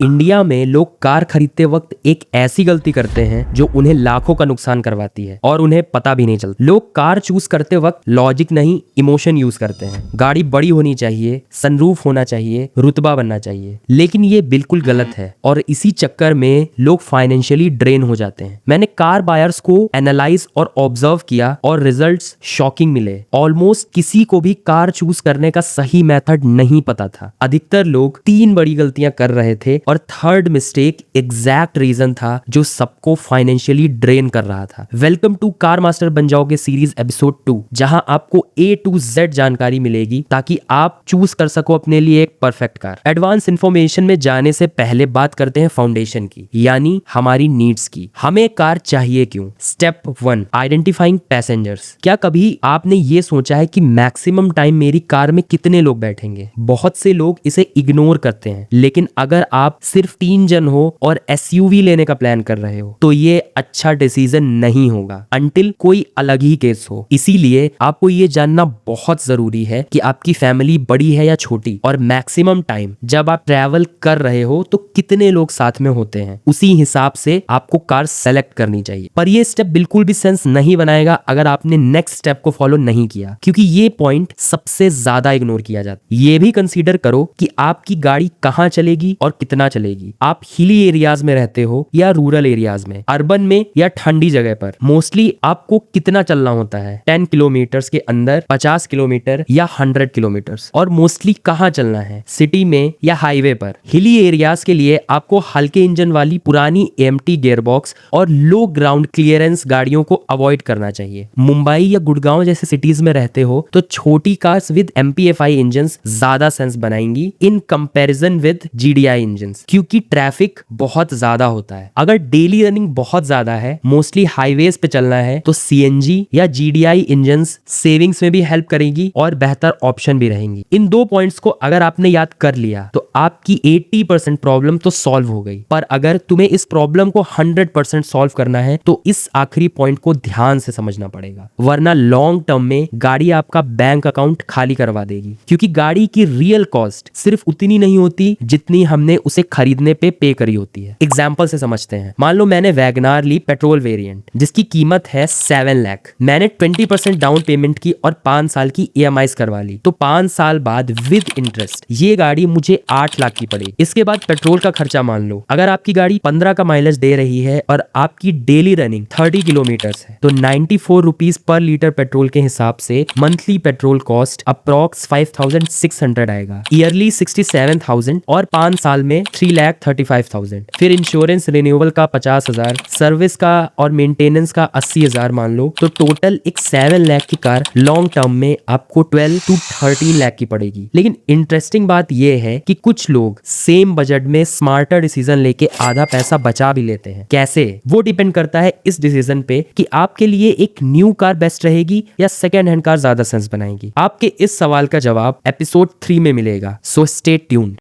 India में लोग car खरीदते वक्त एक ऐसी गलती करते हैं जो उन्हें लाखों का नुकसान करवाती है और उन्हें पता भी नहीं चलता। लोग कार चूज करते वक्त लॉजिक नहीं इमोशन यूज करते हैं। गाड़ी बड़ी होनी चाहिए, सनरूफ होना चाहिए, रुतबा बनना चाहिए, लेकिन ये बिल्कुल गलत है और इसी चक्कर में लोग फाइनेंशियली ड्रेन हो जाते हैं। मैंने कार बायर्स को एनालाइज और ऑब्जर्व किया और रिजल्ट्स शॉकिंग मिले। ऑलमोस्ट किसी को भी कार चूज करने का सही मेथड नहीं पता था। अधिकतर लोग 3 बड़ी गलतियां कर रहे थे और थर्ड मिस्टेक एग्जैक्ट रीजन था जो सबको फाइनेंशियली ड्रेन कर रहा था। वेलकम टू कार मास्टर बन जाओगे सीरीज एपिसोड 2, जहां आपको A to Z जानकारी मिलेगी ताकि आप चूज कर सको अपने लिए एक परफेक्ट कार। एडवांस इंफॉर्मेशन में जाने से पहले बात करते हैं फाउंडेशन की, यानी हमारी नीड्स की। हमें कार चाहिए क्यों? Step 1, identifying passengers. क्या कभी आपने ये सोचा है कि मैक्सिमम टाइम मेरी कार में कितने लोग बैठेंगे? बहुत से लोग इसे इग्नोर करते हैं, लेकिन अगर आप सिर्फ 3 जन हो और SUV लेने का प्लान कर रहे हो तो ये अच्छा डिसीजन नहीं होगा अंटिल कोई अलग ही केस हो। इसीलिए आपको ये जानना बहुत जरूरी है कि आपकी फैमिली बड़ी है या छोटी, और मैक्सिमम टाइम जब आप ट्रैवल कर रहे हो तो कितने लोग साथ में होते हैं। उसी हिसाब से आपको कार सेलेक्ट करनी चाहिए। पर ये स्टेप बिल्कुल भी सेंस नहीं बनाएगा अगर आपने नेक्स्ट स्टेप को फॉलो नहीं किया, क्योंकि ये पॉइंट सबसे ज्यादा इग्नोर किया जाता है। ये भी कंसीडर करो कि आपकी गाड़ी कहां चलेगी और कितना चलेगी। आप हिली एरियाज में रहते हो या रूरल एरियाज में, अर्बन में या ठंडी जगह पर। मोस्टली आपको कितना चलना होता है? 10 किलोमीटर के अंदर, 50 किलोमीटर या 100 किलोमीटर। और मोस्टली कहाँ चलना है? सिटी में या हाईवे पर। हिली एरियाज के लिए आपको हल्के इंजन वाली पुरानी एम्प्टी गियरबॉक्स और लो ग्राउंड क्लियरेंस गाड़ियों को अवॉइड करना चाहिए। मुंबई या गुड़गांव जैसे सिटीज में रहते हो तो छोटी कार्स विद MPFI इंजन ज्यादा सेंस बनाएंगी in comparison with GDI engine, क्योंकि ट्रैफिक बहुत ज्यादा होता है। अगर डेली रनिंग बहुत ज्यादा है, मोस्टली हाईवेज पे चलना है, तो CNG या GDI इंजन सेविंग्स में भी हेल्प करेगी और बेहतर ऑप्शन भी रहेंगी। इन 2 पॉइंट्स को अगर आपने याद कर लिया तो आपकी 80% प्रॉब्लम तो सॉल्व हो गई। पर अगर तुम्हें इस प्रॉब्लम को 100% सॉल्व करना है तो इस आखिरी पॉइंट को ध्यान से समझना पड़ेगा, वरना लॉन्ग टर्म में गाड़ी आपका बैंक अकाउंट खाली करवा देगी। क्योंकि गाड़ी की रियल कॉस्ट सिर्फ उतनी नहीं होती जितनी हमने उसे खरीदने पे करी होती है। एग्जाम्पल से समझते हैं। मान लो मैंने वैगनार ली पेट्रोल वेरिएंट, जिसकी कीमत है 7 लाख। मैंने 20% डाउन पेमेंट की और 5 साल की EMIs करवा ली, तो 5 साल बाद विद इंटरेस्ट ये गाड़ी मुझे 8 लाख की पड़ी। इसके बाद पेट्रोल का खर्चा मान लो, अगर आपकी गाड़ी 15 का माइलेज दे रही है और आपकी डेली रनिंग 30 किलोमीटर है तो 94 रुपीज पर लीटर पेट्रोल के हिसाब से मंथली पेट्रोल कॉस्ट अप्रॉक्स 5600 आएगा। ईयरली 67,000 और 5 साल में 3,35,000। फिर इंश्योरेंस रिन्यूअल का 50,000, सर्विस का और मेंटेनेंस का 80,000 मान लो, तो टोटल एक 7 लाख की कार लॉन्ग टर्म में आपको 12 to 13 लाख की पड़ेगी। लेकिन इंटरेस्टिंग बात यह है कि कुछ लोग सेम बजट में स्मार्टर डिसीजन लेके आधा पैसा बचा भी लेते हैं। कैसे? वो डिपेंड करता है इस डिसीजन पे कि आपके लिए एक न्यू कार बेस्ट रहेगी या सेकेंड हैंड कार ज्यादा सेंस बनाएगी। आपके इस सवाल का जवाब एपिसोड 3 में मिलेगा, सो स्टे ट्यून्ड।